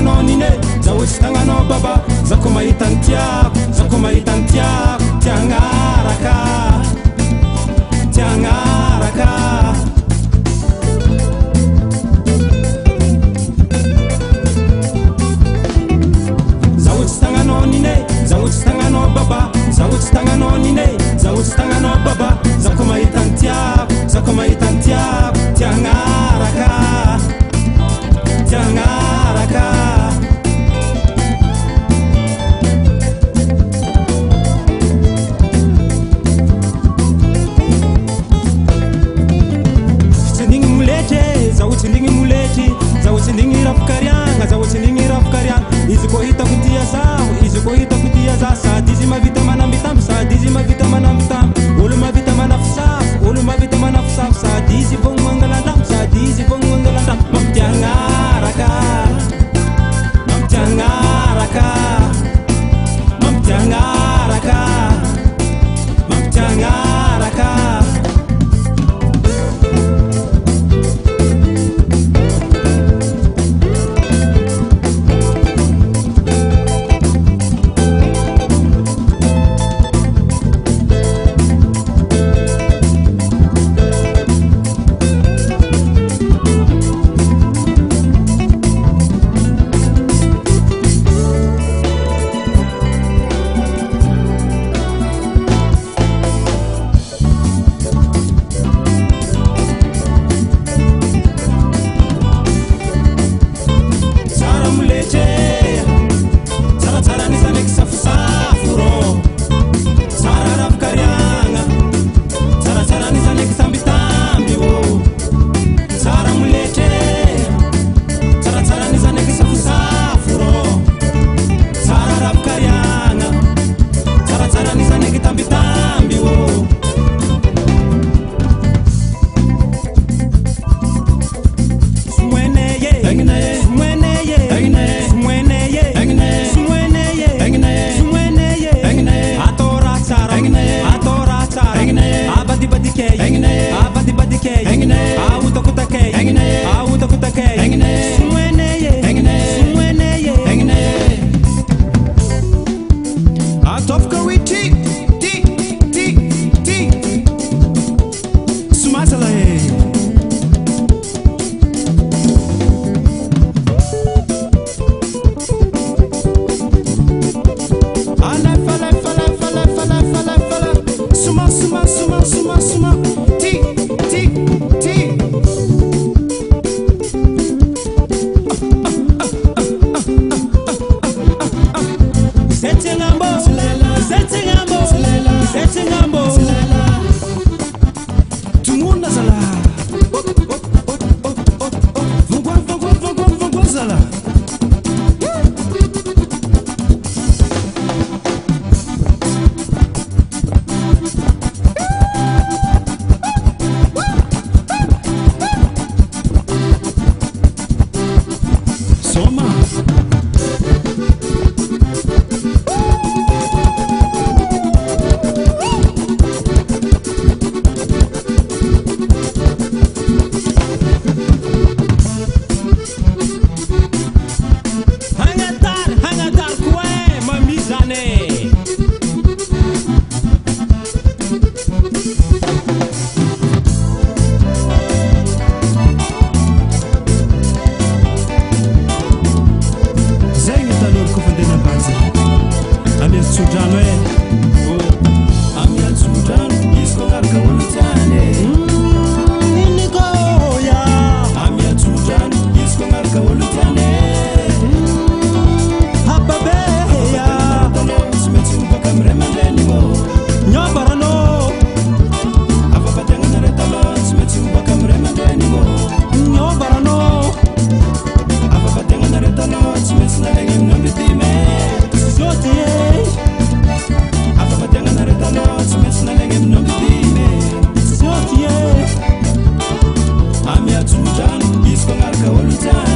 tagnanao nine zahotsy tagnanao baba zako mahita ny tiako zako mahita ny tiako tiagnaraka tiagnaraka zahotsy tagnanao nine zahotsy tagnanao baba zahotsy tagnanao nine zahotsy tagnanao baba zako mahita ny tiako zako mahita ny tiako tiagnaraka tiagnaraka fitsindigny moletry zahotsindingny moletry zahotsindingny rafikariagna zahotsindingny rafikariagna izy koa hitako tia zaho izy koa hitako tia zaho sady izy mavita manambitamby sady izy mavita manambitamby olo mavita manafosafo olo mavita manafosafo sady izy vogno mangalandamo sady izy vogno mangalandamo mampitiagnaraka mampitiagnaraka mampitiagnaraka mampitiagnaraka I'm here to jam, he's gonna go all the time.